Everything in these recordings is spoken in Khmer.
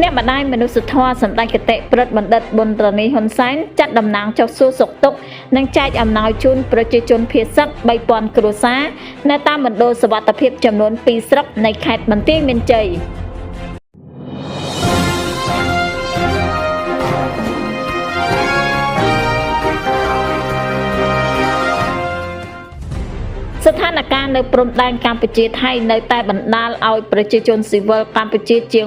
អ្នកម្ដាយមនុស្សធម៌សម្ដេចគតិព្រឹទ្ធបណ្ឌិតប៊ុនរ៉ានីហ៊ុនសែនចាត់តំណាងចុះសួរសុខទុក្ខនិងចែកអំណោយជូនប្រជាជនភៀសសឹក 3000 គ្រួសារនៅតាមមណ្ឌលសុវត្ថិភាពចំនួន 2 ស្រុកនៃខេត្តបន្ទាយមានជ័យស្ថានភាពនៅព្រំដែនកម្ពុជាថៃនៅតែបណ្ដាលឲ្យប្រជាជនស៊ីវិលកម្ពុជាជាង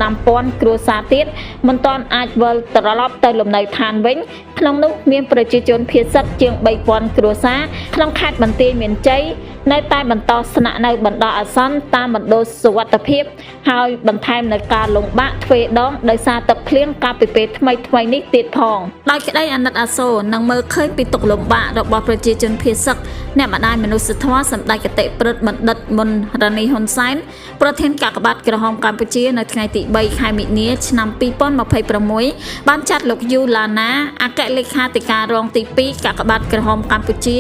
15000 គ្រួសារទៀតមិនទាន់អាចវិលត្រឡប់ទៅលំនៅឋានវិញក្នុងនោះមានប្រជាជនភៀសសឹកជាង 3000 គ្រួសារក្នុងខេត្តបន្ទាយមានជ័យនៅតែបន្តស្នាក់នៅបណ្ដោះអាសន្នតាមមណ្ឌលសុវត្ថិភាពហើយបន្ថែមនៅការលំបាកទ្វេដងដោយសារទឹកភ្លៀងកាលពីពេលថ្មីៗនេះទៀតផងដោយក្តីអាណិតអាសូរនឹងមើលឃើញពីទុក្ខលំបាករបស់ប្រជាជនភៀសសឹកអ្នកម្ដាយមនុស្សធម៌សម្ដេចគតិព្រឹទ្ធបណ្ឌិតប៊ុនរ៉ានីហ៊ុនសែនប្រធានកាកបាទក្រហមកម្ពុជានៅថ្ងៃទី 3 ខែមិនិនាឆ្នាំ 2026បានចាត់លោកយូឡាណាអគ្គលេខាធិការរងទី 2 កាកបាទក្រហមកម្ពុជា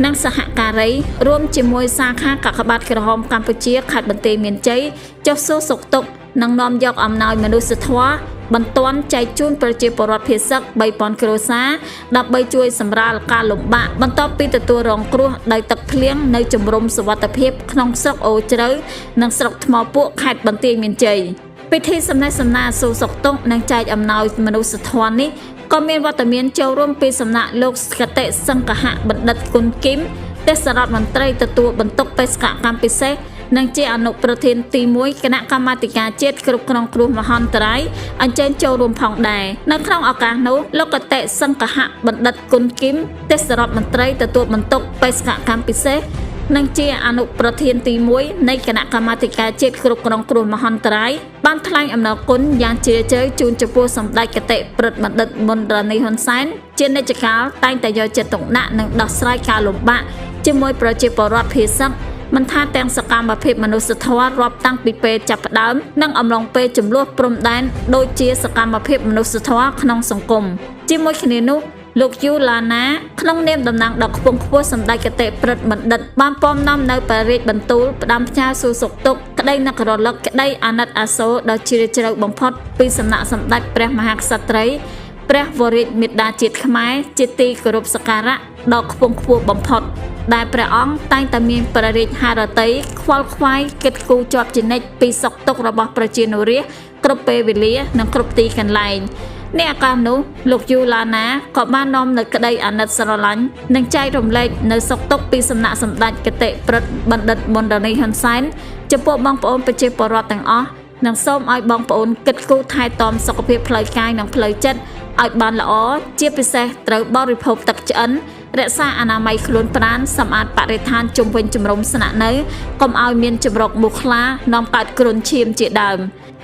និងសហការីរួមជាមួយសាខាកាកបាទក្រហមកម្ពុជាខេត្តបន្ទាយមានជ័យចុះសួរសុខទុក្ខនិងនាំយកអំណោយមនុស្សធម៌បន្ទាន់ចែកជូនប្រជាពលរដ្ឋភៀសសឹក 3000 គ្រួសារដើម្បីជួយសម្រាលការលំបាកបន្ទាប់ពីទទួលរងគ្រោះដោយទឹកភ្លៀងនៅជំរំសុវត្ថិភាពក្នុងស្រុកអូជ្រៅនិងស្រុកថ្មពួកខេត្តបន្ទាយមានជ័យពិធីសំណេះសំណាលសួរសុខទុក្ខនិងចែកអំណោយមនុស្សធម៌នេះក៏មានវត្តមានចូលរួមពីសំណាក់លោកគតិសង្ឃហបណ្ឌិតគុណគីមទេសរដ្ឋមន្ត្រីទទួលបន្ទុកបេសកកម្មពិសេសនិងជាអនុប្រធានទី 1 គណៈកម្មាធិការជាតិគ្រប់គ្រងគ្រោះមហន្តរាយអញ្ជើញចូលរួមផងដែរនៅក្នុងឱកាសនោះលោកគតិសង្ឃហបណ្ឌិតគុណគីមទេសរដ្ឋមន្ត្រីទទួលបន្ទុកបេសកកម្មពិសេសនិងជាអនុប្រធានទី 1 នៃគណៈកម្មាធិការជាតិគ្រប់គ្រងគ្រោះមហន្តរាយបានថ្លែងអំណរគុណយ៉ាងជ្រាលជ្រៅជូនចំពោះសម្ដេចគតិព្រឹទ្ធបណ្ឌិតប៊ុនរ៉ានីហ៊ុនសែនជានិច្ចកាលតែងតែយកចិត្តទុកដាក់និងដោះស្រាយការលំបាកជាមួយប្រជាពលរដ្ឋភៀសសឹកមិនថាទាំងសកម្មភាពមនុស្សធម៌រាប់តាំងពីពេលចាប់ផ្ដើមនិងអំឡុងពេលចំនួនព្រំដែនដូចជាសកម្មភាពមនុស្សធម៌ក្នុងសង្គមជាមួយគ្នានោះលោកយូឡាណាក្នុងនាមតំណាងដ៏ខ្ពង់ខ្ពស់សម្ដេចគតិព្រឹទ្ធបណ្ឌិតបានពំនាំនៅព្រះរាជបន្ទូលផ្ដាំផ្ញើសួរសុខទុក្ខក្តីនឹករលឹកក្តីអាណិតអាសូរដ៏ជ្រាលជ្រៅបំផុតពីសំណាក់សម្ដេចព្រះមហាក្សត្រីព្រះវររាជមាតាជាតិខ្មែរជាទីគោរពសក្ការៈដ៏ខ្ពង់ខ្ពស់បំផុតដែលព្រះអង្គតែងតែមានព្រះរាជហឫទ័យខ្វល់ខ្វាយគិតគូរជាប់ជានិច្ចពីសុខទុក្ខរបស់ប្រជានុរាស្ត្រគ្រប់ពេលវេលានិងគ្រប់ទីកន្លែងในឱកាសនោះលោកយូឡាណាក៏បាននាំនៅក្តីអាណិតស្រឡាញ់និងចែករំលែកនៅសុខទុក្ខពីសំណាក់សម្ដេចគតិព្រឹទ្ធបណ្ឌិតប៊ុនរ៉ានីហ៊ុនសែនចំពោះបងប្អូនប្រជាពលរដ្ឋទាំងអស់និងសូមឲ្យបងប្អូនគិតគូរថែទាំសុខភាពផ្លូវកាយនិងផ្លូវចិត្តឲ្យបានល្អជាពិសេសត្រូវបរិភោគទឹកឆ្អិនរក្សាអនាម័យខ្លួនប្រាណសម្អាតបរិស្ថានជុំវិញជំរំស្នាក់នៅកុំឲ្យមានជម្រកមូសខ្លានាំកើតគ្រុនឈាមជាដើម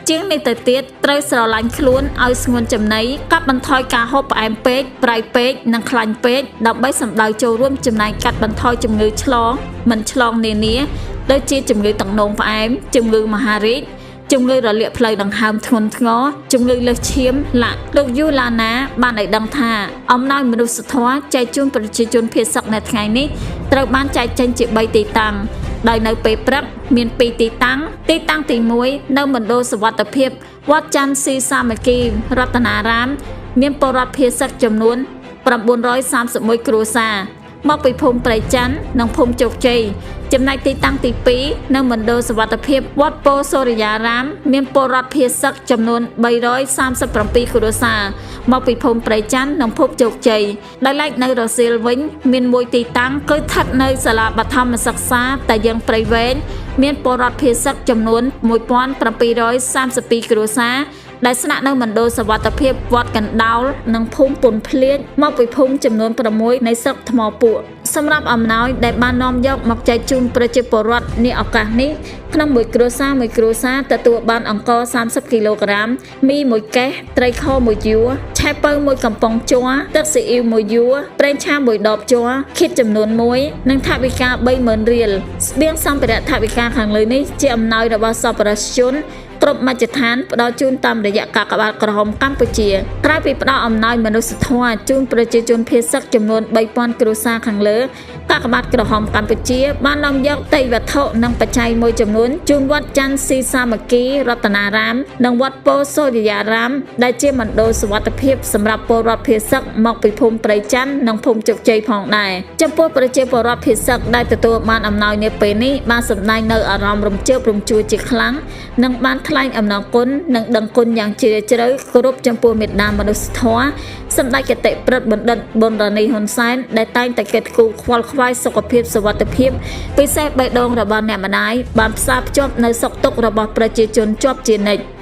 ជាងនេះទៅទៀតត្រូវស្រឡាញ់ខ្លួនឲ្យស្ងួនចំណីកាត់បន្ថយការហូបផ្អែមពេកប្រៃពេកនិងខ្លាញ់ពេកដើម្បីសម្ដៅចូលរួមចំណែកកាត់បន្ថយជំងឺឆ្លងមិនឆ្លងនានាដូចជាជំងឺទឹកនោមផ្អែមជំងឺមហារីកជំងឺរលាកផ្លូវដង្ហើមធ្ងន់ធ្ងរជំងឺលើសឈាមឡាក់លោកយូឡាណាបានឲ្យដឹងថាអំណោយមនុស្សធម៌ចែកជូនប្រជាជនភៀសសឹកនៅថ្ងៃនេះត្រូវបានចែកចេញជា3ទីតាំងដោយនៅពេលព្រឹកមាន2ទីតាំងទី1នៅមណ្ឌលសុវត្ថិភាពវត្តច័ន្ទស៊ីសាមគ្គីរតនារាមមានពលរដ្ឋភៀសសឹកចំនួន931គ្រួសារមកពីភូមិព្រៃច័ន្ទនិងភូមិជោគជ័យចំណែកទីតាំងទី2នៅមណ្ឌលសុវត្ថិភាពវត្តពោធិ៍សូរិយារាមមានពលរដ្ឋភៀសសឹកចំនួន337គ្រួសារមកពីភូមិព្រៃច័ន្ទនិងភូមិជោគជ័យដោយឡែកនៅរសៀលវិញមានមួយទីតាំងគឺស្ថិតនៅសាលាបឋមសិក្សាតាយើងព្រៃវែងមានពលរដ្ឋភៀសសឹកចំនួន1732គ្រួសារដែលស្នាក់នៅមណ្ឌលសុវត្ថិភាពវត្តកណ្ដោលនិងភូមិពុនភ្លាចមកពីភូមិចំនួន6នៃស្រុកថ្មពួកសម្រាប់អំណោយដែលបាននាំយកមកចែកជូនប្រជាពលរដ្ឋនាឱកាសនេះក្នុងមួយគ្រួសារទទួលបានអង្ករ30គីឡូក្រាមមី1កេសត្រីខ1យួរឆែពៅ1កំប៉ុងជ័រទឹកស៊ីអ៊ីវ1យួរប្រេងឆា1ដបជ័រខៀតចំនួន1និងថវិកា 30000 រៀលស្បៀងសម្ភារៈថវិកាខាងលើនេះជាអំណោយរបស់សប្បុរសជនគ្រប់មជ្ឈដ្ឋានផ្ដល់ជូនតាមរយៈកាកបាទក្រហមកម្ពុជាក្រៅពីផ្ដល់អំណោយមនុស្សធម៌ជូនប្រជាជនភៀសសឹកចំនួន3000គ្រួសារខាងលើកាកបាទក្រហមកម្ពុជាបាននាំយកទេយ្យវត្ថុនិងបច្ច័យមួយចំនួន នួនជូនវត្តច័ន្ទស៊ីសាមគ្គីរតនារាមនិងវត្តពោធិ៍សូរិយារាមដែលជាមណ្ឌលសុវត្ថិភាពសម្រាប់ពលរដ្ឋភាសឹកមកពីភូមិព្រៃច័ន្ទនិងភូមិជោគជ័យផងដែរចំពោះប្រជាពលរដ្ឋភាសឹកដែលទទួលបានអំណោយនាពេលនេះបានសម្ដែងនៅអារម្មណ៍រំជើបរំជួលជាខ្លាំងនិងបានថ្លែងអំណរគុណនិងដឹងគុណយ៉ាងជ្រាលជ្រៅគោរពចំពោះមេដាមនុស្សធម៌សម្ដេចគតិប្រិទ្ធបណ្ឌិតប៊ុនរ៉ានីហ៊ុនសែនដែលតែងតែកិត្តគូខ្វល់ខ្វាយសុខភាពសុវត្ថិភាពពិសេសបេះដូងរបស់អ្នកម្ដាយបានផ្សារភ្ជាប់នៅសុខទុក្ខរបស់ប្រជាជនជាប់ជានិច្ច